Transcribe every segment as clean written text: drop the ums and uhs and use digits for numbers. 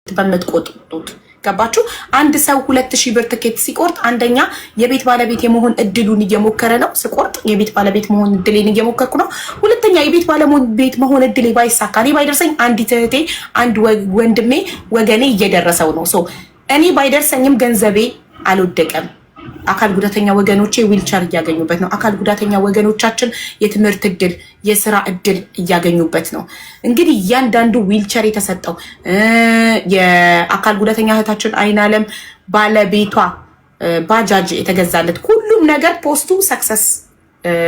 በመጥቆጥጡት ገባችሁ? አንድ ሰው 2000 ብር ትኬት ሲቆርጥ አንደኛ የቤት ባለቤት የመሆን እድሉን እየሞከረ ነው። ስቆርጥ የቤት ባለቤት መሆን እድሌን እየሞከርኩ ነው። ሁለተኛ የቤት ባለቤት መሆን እድሌ ባይሳካ እኔ ባይደርሰኝ አንዲት እህቴ፣ አንድ ወንድሜ፣ ወገኔ እየደረሰው ነው። እኔ ባይደርሰኝም ገንዘቤ አልወደቀም። አካል ጉዳተኛ ወገኖቼ ዊልቸር እያገኙበት ነው። አካል ጉዳተኛ ወገኖቻችን የትምህርት እድል፣ የስራ እድል እያገኙበት ነው። እንግዲህ እያንዳንዱ ዊልቸር የተሰጠው የአካል ጉዳተኛ እህታችን አይናለም ባለቤቷ ባጃጅ የተገዛለት ሁሉም ነገር ፖስቱ ሰክሰስ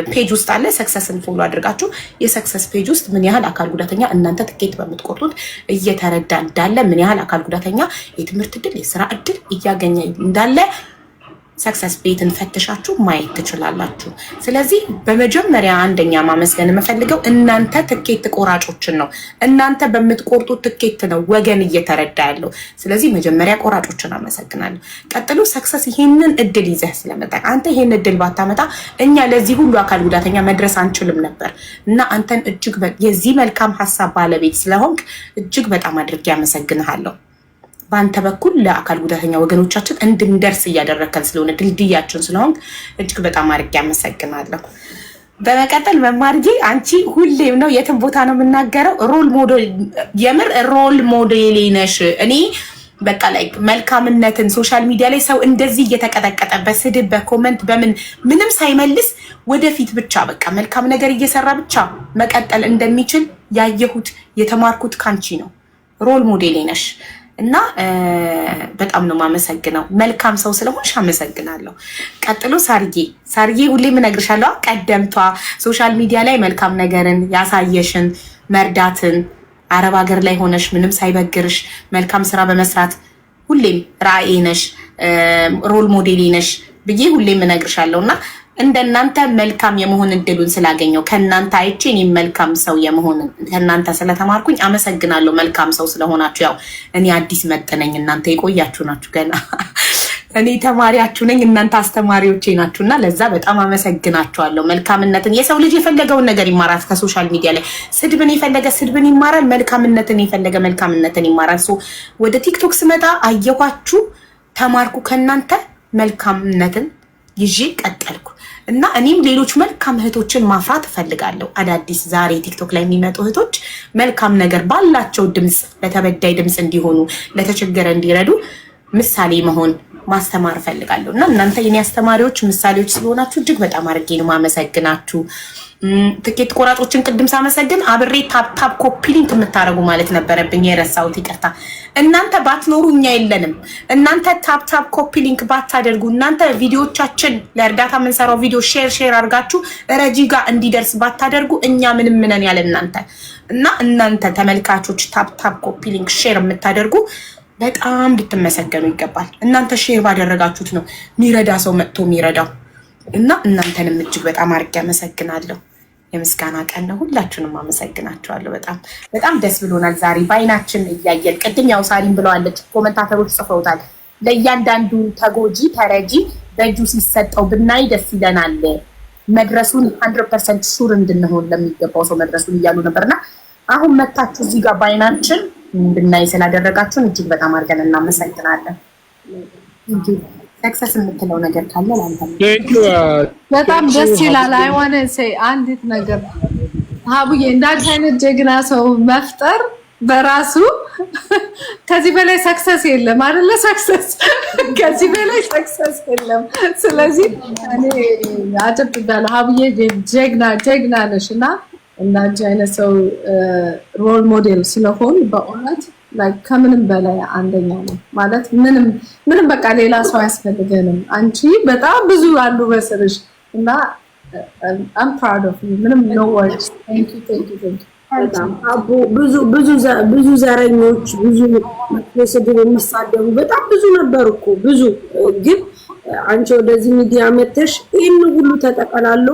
ፔጅ ውስጥ አለ። ሰክሰስን ፎሎ አድርጋችሁ የሰክሰስ ፔጅ ውስጥ ምን ያህል አካል ጉዳተኛ እናንተ ትኬት በምትቆርጡት እየተረዳ እንዳለ፣ ምን ያህል አካል ጉዳተኛ የትምህርት እድል፣ የስራ እድል እያገኘ እንዳለ ሰክሰስ ቤትን ፈትሻችሁ ማየት ትችላላችሁ። ስለዚህ በመጀመሪያ አንደኛ ማመስገን የምፈልገው እናንተ ትኬት ቆራጮችን ነው። እናንተ በምትቆርጡት ትኬት ነው ወገን እየተረዳ ያለው። ስለዚህ መጀመሪያ ቆራጮችን አመሰግናለሁ። ቀጥሎ ሰክሰስ ይሄንን እድል ይዘህ ስለመጣ፣ አንተ ይሄን እድል ባታመጣ እኛ ለዚህ ሁሉ አካል ጉዳተኛ መድረስ አንችልም ነበር እና አንተን እጅግ የዚህ መልካም ሀሳብ ባለቤት ስለሆንክ እጅግ በጣም አድርጌ አመሰግንሃለሁ። በአንተ በኩል ለአካል ጉዳተኛ ወገኖቻችን እንድንደርስ እያደረከን ስለሆነ ድልድያችን ስለሆን እጅግ በጣም አድርጌ አመሰግናለሁ። በመቀጠል መማርዬ አንቺ ሁሌም ነው የትም ቦታ ነው የምናገረው ሮል ሞዴል፣ የምር ሮል ሞዴል ነሽ። እኔ በቃ ላይ መልካምነትን ሶሻል ሚዲያ ላይ ሰው እንደዚህ እየተቀጠቀጠ በስድብ በኮመንት ምንም ሳይመልስ ወደፊት ብቻ በቃ መልካም ነገር እየሰራ ብቻ መቀጠል እንደሚችል ያየሁት የተማርኩት ካንቺ ነው። ሮል ሞዴል ነሽ እና በጣም ነው የማመሰግነው። መልካም ሰው ስለሆንሽ አመሰግናለሁ። ቀጥሎ ሳርዬ ሁሌም እነግርሻለሁ ቀደምቷ ሶሻል ሚዲያ ላይ መልካም ነገርን ያሳየሽን፣ መርዳትን፣ አረብ ሀገር ላይ ሆነሽ ምንም ሳይበግርሽ መልካም ስራ በመስራት ሁሌም ራዕይ ነሽ፣ ሮል ሞዴል ነሽ ብዬ ሁሌም እነግርሻለሁ እና እንደናንተ መልካም የመሆን እድሉን ስላገኘው ከናንተ አይቼ እኔም መልካም ሰው የመሆን ከናንተ ስለተማርኩኝ አመሰግናለሁ። መልካም ሰው ስለሆናችሁ። ያው እኔ አዲስ መጥነኝ፣ እናንተ የቆያችሁ ናችሁ። ገና እኔ ተማሪያችሁ ነኝ፣ እናንተ አስተማሪዎቼ ናችሁና ለዛ በጣም አመሰግናችኋለሁ። መልካምነትን የሰው ልጅ የፈለገውን ነገር ይማራል። ከሶሻል ሚዲያ ላይ ስድብን የፈለገ ስድብን ይማራል፣ መልካምነትን የፈለገ መልካምነትን ይማራል። ወደ ቲክቶክ ስመጣ አየኋችሁ፣ ተማርኩ ከናንተ መልካምነትን ይዤ ቀጠልኩ እና እኔም ሌሎች መልካም እህቶችን ማፍራት እፈልጋለሁ። አዳዲስ ዛሬ ቲክቶክ ላይ የሚመጡ እህቶች መልካም ነገር ባላቸው ድምፅ ለተበዳይ ድምፅ እንዲሆኑ፣ ለተቸገረ እንዲረዱ ምሳሌ መሆን ማስተማር እፈልጋለሁ እና እናንተ የኔ አስተማሪዎች ምሳሌዎች ስለሆናችሁ እጅግ በጣም አድርጌ ነው ማመሰግናችሁ። ትኬት ቆራጮችን ቅድም ሳመሰግን አብሬ ታፕታፕ ኮፒ ሊንክ የምታደርጉ ማለት ነበረብኝ፣ የረሳሁት ይቅርታ። እናንተ ባትኖሩ እኛ የለንም። እናንተ ታፕታፕ ኮፒ ሊንክ ባታደርጉ፣ እናንተ ቪዲዮቻችን ለእርዳታ የምንሰራው ቪዲዮ ሼር አድርጋችሁ ረጂ ጋር እንዲደርስ ባታደርጉ እኛ ምንም ነን ያለ እናንተ እና እናንተ ተመልካቾች ታፕታፕ ኮፒ ሊንክ ሼር የምታደርጉ በጣም ልትመሰገኑ ይገባል። እናንተ ሼር ባደረጋችሁት ነው የሚረዳ ሰው መጥቶ የሚረዳው እና እናንተንም እጅግ በጣም አድርጌ አመሰግናለሁ። የምስጋና ቀን ነው። ሁላችሁንም አመሰግናችኋለሁ። በጣም ደስ ብሎናል ዛሬ በአይናችን እያየን። ቅድም ያው ሳሪም ብለዋለች፣ ኮመንታተሮች ጽፈውታል። ለእያንዳንዱ ተጎጂ ተረጂ በእጁ ሲሰጠው ብናይ ደስ ይለናል። መድረሱን 100% ሹር እንድንሆን ለሚገባው ሰው መድረሱን እያሉ ነበርና አሁን መታችሁ እዚህ ጋር በአይናችን ብናይ ስላደረጋችሁን እጅግ በጣም አድርገን እናመሰግናለን። ሰክሰስ የምትለው ነገር ካለ በጣም ደስ ይላል። አይዋነ ሰይ አንዲት ነገር ሀቡዬ እንዳንተ አይነት ጀግና ሰው መፍጠር በራሱ ከዚህ በላይ ሰክሰስ የለም አይደለ? ሰክሰስ ከዚህ በላይ ሰክሰስ የለም። ስለዚህ እኔ አጨብጭባለሁ። ሀቡዬ ጀግና ነሽ እና እንዳንቺ አይነት ሰው ሮል ሞዴል ስለሆን በእውነት ከምንም በላይ አንደኛ ነው ማለት ምንም በቃ ሌላ ሰው ያስፈልገንም። አንቺ በጣም ብዙ አሉ በስርሽ እና I'm proud of you። ምንም no words። thank you በጣም አቡ ብዙ ዘረኞች ብዙ ስድብ የሚሳደቡ በጣም ብዙ ነበር እኮ ብዙ። ግን አንቺ ወደዚህ ሚዲያ መተሽ ይሄን ሁሉ ተጠቀላሎ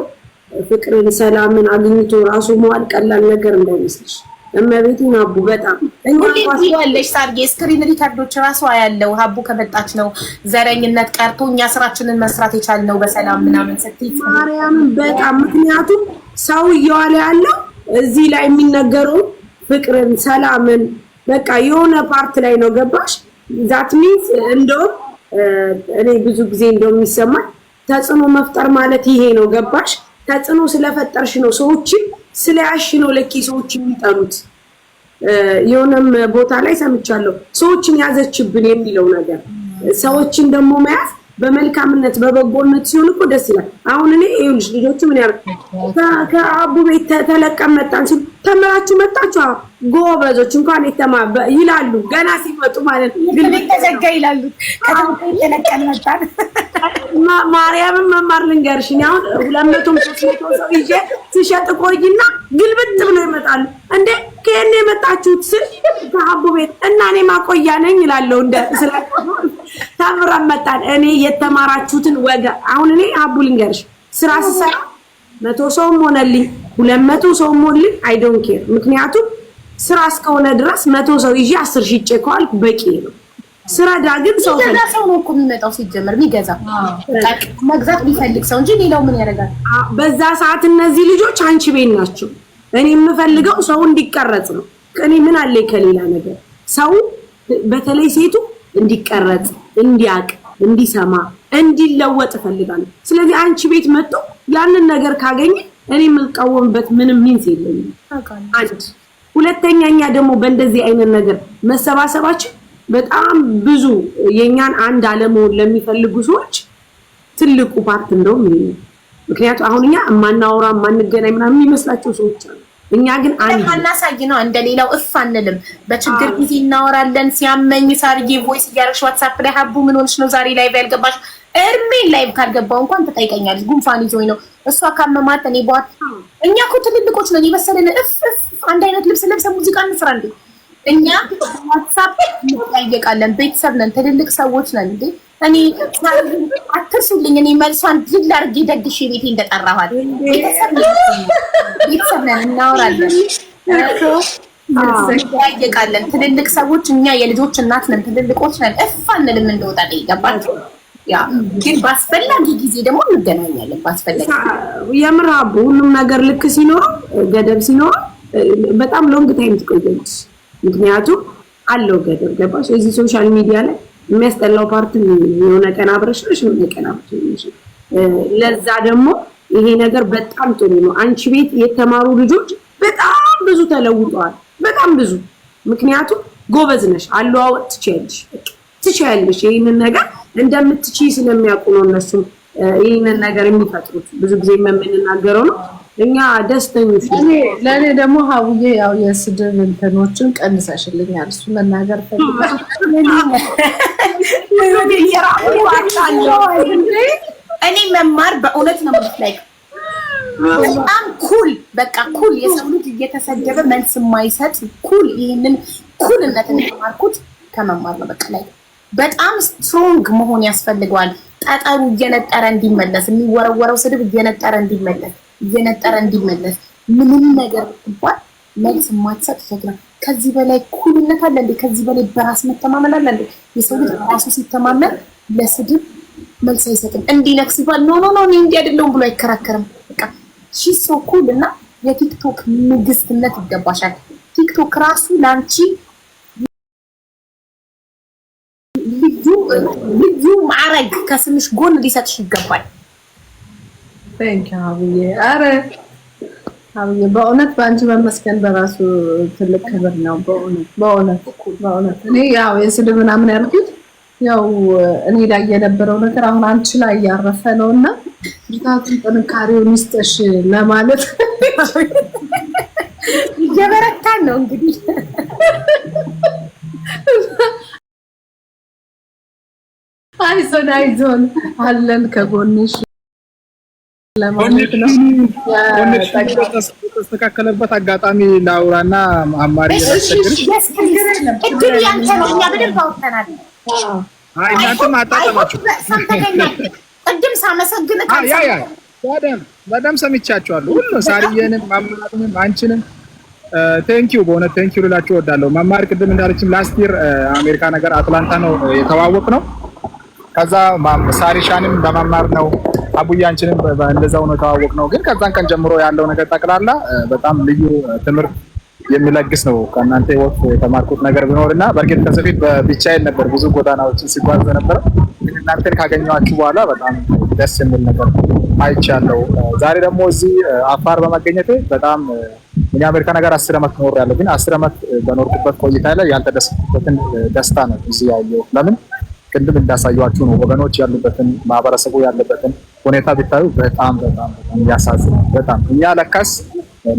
ፍቅርን ሰላምን አግኝቶ ራሱ መዋል ቀላል ነገር እንዳይመስልሽ። እመቤቴን አቡ በጣም እንግዲህ ያለሽ ሳርጌ ስክሪን ሪካርዶች ራሱ ያለው ሀቡ ከመጣች ነው ዘረኝነት ቀርቶ እኛ ስራችንን መስራት የቻልነው በሰላም ምናምን ስትይ ማርያም በጣም ምክንያቱም ሰው እየዋለ ያለው እዚህ ላይ የሚነገረው ፍቅርን ሰላምን በቃ የሆነ ፓርት ላይ ነው ገባሽ? ዛት ሚንስ እንደው እኔ ብዙ ጊዜ እንደው የሚሰማኝ ተጽዕኖ መፍጠር ማለት ይሄ ነው ገባሽ? ተጽዕኖ ስለፈጠርሽ ነው ሰዎችን ስለያሽ ነው ለኪ ሰዎች የሚጠሉት። የሆነም ቦታ ላይ ሰምቻለሁ ሰዎችን ያዘችብን የሚለው ነገር። ሰዎችን ደግሞ መያዝ በመልካምነት በበጎነት ሲሆን እኮ ደስ ይላል። አሁን እኔ ይኸውልሽ ልጆቹ ምን ከአቡ ቤት ተለቀም መጣን ሲሉ ተመራችሁ መጣችሁ ጎበዞች እንኳን ይላሉ ገና ሲመጡ ማለት ነው። ግን ተዘጋ ይላሉ ከተለቀም መጣን ማርያምን መማር ልንገርሽ አሁን 200-300 ሰው ይዤ ሲሸጥ ቆይና ግልብጥ ብሎ ይመጣሉ። እንዴ ከኔ የመጣችሁት ስል ከአቡ ቤት እና እኔ ማቆያ ነኝ ይላል እንደ ተምረን መጣን። እኔ የተማራችሁትን ወጋ አሁን እኔ አቡ ልንገርሽ ስራ ስሰራ 100 ሰውም ሆነልኝ 200 ሰውም ሆነልኝ አይ ዶንት ኬር። ምክንያቱም ስራ እስከሆነ ድረስ 100 ሰው ይዤ 10 ሺህ ጨኳል በቂ ነው። ስራ ዳግም ሰው ነው እኮ የሚመጣው ሲጀመር የሚገዛ መግዛት ቢፈልግ ሰው እንጂ ሌላው ምን ያደርጋል? በዛ ሰዓት እነዚህ ልጆች አንቺ ቤት ናቸው። እኔ የምፈልገው ሰው እንዲቀረጽ ነው። እኔ ምን አለ ከሌላ ነገር ሰው በተለይ ሴቱ እንዲቀረጽ እንዲያቅ እንዲሰማ እንዲለወጥ እፈልጋለሁ። ስለዚህ አንቺ ቤት መጥቶ ያንን ነገር ካገኘ እኔ የምልቀወምበት ምንም ሚንስ የለኝም። አንድ ሁለተኛኛ ደግሞ በእንደዚህ አይነት ነገር መሰባሰባችን በጣም ብዙ የኛን አንድ አለመሆን ለሚፈልጉ ሰዎች ትልቁ ፓርት እንደውም ይሄ ነው። ምክንያቱም አሁን እኛ ማናወራ ማንገናኝ ምናምን የሚመስላቸው ሰዎች አሉ። እኛ ግን አናሳይ ነው እንደሌላው እፍ አንልም። በችግር ጊዜ እናወራለን። ሲያመኝ ሳርዬ ቮይስ እያደረግሽ ዋትስአፕ ላይ ሀቡ ምን ሆነሽ ነው ዛሬ ላይቭ ያልገባሽ? እርሜን ላይቭ ካልገባው እንኳን ትጠይቀኛለች። ጉንፋን ይዞኝ ነው እሷ ካመማት እኔ ቧት እኛ እኮ ትልልቆች ነን የመሰለን እፍ አንድ አይነት ልብስ ለብሰን ሙዚቃ እንስራ እንዴ? እኛ ዋትስአፕ እንጠይቃለን። ቤተሰብ ነን፣ ትልልቅ ሰዎች ነን እንዴ። እኔ አትርሱልኝ። እኔ መልሷን ድል አድርጌ ደግሼ ቤቴ እንደጠራኋት ቤተሰብ ነን፣ እናወራለን፣ እንጠያየቃለን። ትልልቅ ሰዎች እኛ የልጆች እናት ነን፣ ትልልቆች ነን። እፍ አንልም እንደወጣ ገባችሁ? ያ ግን ባስፈላጊ ጊዜ ደግሞ እንገናኛለን። ባስፈላጊ የምር አቡ ሁሉም ነገር ልክ ሲኖር ገደብ ሲኖር በጣም ሎንግ ታይም ትቆያለች። ምክንያቱም አለው ገደብ ገባሽ? እዚህ ሶሻል ሚዲያ ላይ የሚያስጠላው ፓርት የሆነ ቀን አብረሽ ነሽ የሆነ ቀን አብረሽ ነሽ። ለዛ ደግሞ ይሄ ነገር በጣም ጥሩ ነው። አንቺ ቤት የተማሩ ልጆች በጣም ብዙ ተለውጠዋል። በጣም ብዙ ምክንያቱም ጎበዝ ነሽ፣ አለዋወጥ ትችያለሽ። ይሄንን ነገር እንደምትችይ ስለሚያውቁ ነው እነሱም ይሄንን ነገር የሚፈጥሩት። ብዙ ጊዜ የምንናገረው ነው። እኛ ደስተኞች ነን። ለኔ ደግሞ ሀቡዬ ያው የስድብ እንትኖችን ቀንሰሽልኛል። እሱ መናገር ፈልጋለሁ። እኔ መማር በእውነት ነው ማለት በጣም ኩል በቃ ኩል የሰው ልጅ እየተሰደበ መልስ የማይሰጥ ኩል ይሄንን ኩልነትን የተማርኩት ከመማር ነው። በቃ ላይ በጣም ስትሮንግ መሆን ያስፈልገዋል። ጠጠሩ እየነጠረ እንዲመለስ የሚወረወረው ስድብ እየነጠረ እንዲመለስ ምንም ነገር እንኳን መልስ የማትሰጥ ጀግና። ከዚህ በላይ ኩልነት አለ እንዴ? ከዚህ በላይ በራስ መተማመን አለ እንዴ? የሰው ልጅ ራሱ ሲተማመን ለስድብ መልስ አይሰጥም። እንዲነክስ ይባል ኖ እኔ እንዲህ አይደለሁም ብሎ አይከራከርም። በቃ ሺ ሶ ኩል እና የቲክቶክ ንግስትነት ይገባሻል። ቲክቶክ ራሱ ላንቺ ልዩ ማዕረግ ከስምሽ ጎን ሊሰጥሽ ይገባል። ሀቡዬ ኧረ ሀቡዬ በእውነት በአንቺ መመስገን በራሱ ትልቅ ክብር ነው። በእውነት እኔ ያው የስድብ ምናምን ያልኩት ያው እኔ ላይ የነበረው ነገር አሁን አንቺ ላይ እያረፈ ነው እና ብርታቱን ጥንካሬውን ይስጥሽ ለማለት እየበረታን ነው እንግዲህ አይዞን አለን ከጎንሽ ለማለት ነው። ተስተካከለበት አጋጣሚ ላውራና አማሪ እድል ያንተ ነው። እኛ በደንብ አውርተናል። እናንተም አጣጣማችሁ ቅድም ሳመሰግን በደምብ ሰምቻችኋለሁ። ሁሉ ሳርዬንም ማማራትንም አንቺንም ቴንኪዩ በእውነት ቴንኪዩ ልላችሁ እወዳለሁ። መማር ቅድም እንዳለችም ላስት ይር አሜሪካ ነገር አትላንታ ነው የተዋወቅ ነው። ከዛ ሳሪሻንም በመማር ነው አቡዬ አንቺንም እንደዛው ነው የተዋወቅ ነው። ግን ከዛን ቀን ጀምሮ ያለው ነገር ጠቅላላ በጣም ልዩ ትምህርት የሚለግስ ነው። ከእናንተ ህይወት የተማርኩት ነገር ቢኖርና በእርግጥ ከዚህ በፊት በብቻዬን ነበር ብዙ ጎዳናዎችን ሲጓዝ ነበር። እናንተን ካገኘኋችሁ በኋላ በጣም ደስ የሚል ነገር አይቻለሁ። ዛሬ ደግሞ እዚህ አፋር በመገኘቴ በጣም እኔ አሜሪካ ነገር 10 ዓመት ኖሬያለሁ። ግን 10 ዓመት በኖርኩበት ቆይታ ላይ ያልተደሰትኩበትን ደስታ ነው እዚህ ያየሁት። ለምን ቅድም እንዳሳያችሁ ነው። ወገኖች ያሉበትን ማህበረሰቡ ያለበትን ሁኔታ ቢታዩ በጣም ያሳዝናል። በጣም እኛ ለካስ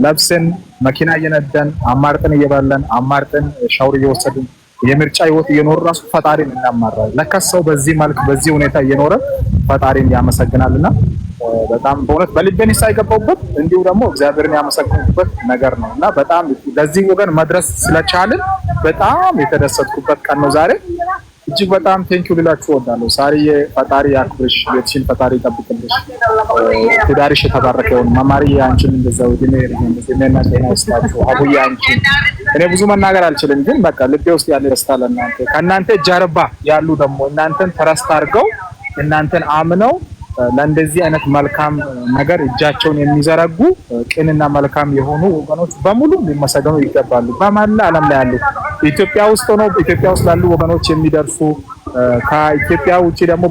ለብስን መኪና እየነዳን አማርጠን እየበላን አማርጠን ሻወር እየወሰድን የምርጫ ህይወት እየኖር ራሱ ፈጣሪን እናማራለን። ለካስ ሰው በዚህ መልክ በዚህ ሁኔታ እየኖረ ፈጣሪን ያመሰግናልና በጣም በእውነት በልቤን ሳይገባውበት እንዲሁ ደግሞ እግዚአብሔርን ያመሰግንኩበት ነገር ነውና በጣም ለዚህ ወገን መድረስ ስለቻልን በጣም የተደሰትኩበት ቀን ነው ዛሬ። እጅግ በጣም ቴንኪው ልላችሁ እወዳለሁ። ሳሪዬ ፈጣሪ ያክብርሽ፣ ቤትሽን ፈጣሪ ይጠብቅልሽ፣ ትዳርሽ የተባረከ ይሁን። መማርዬ አንቺም እንደዛው እድሜና ጤና ይስጣችሁ። አቡዬ አንቺ እኔ ብዙ መናገር አልችልም፣ ግን በቃ ልቤ ውስጥ ያለ ደስታ ለእናንተ ከእናንተ ጀርባ ያሉ ደግሞ እናንተን ተረስታ አድርገው እናንተን አምነው ለእንደዚህ አይነት መልካም ነገር እጃቸውን የሚዘረጉ ቅንና መልካም የሆኑ ወገኖች በሙሉ ሊመሰገኑ ይገባሉ። በመላ ዓለም ላይ ያሉ ኢትዮጵያ ውስጥ ሆነው ኢትዮጵያ ውስጥ ላሉ ወገኖች የሚደርሱ ከኢትዮጵያ ውጪ ደግሞ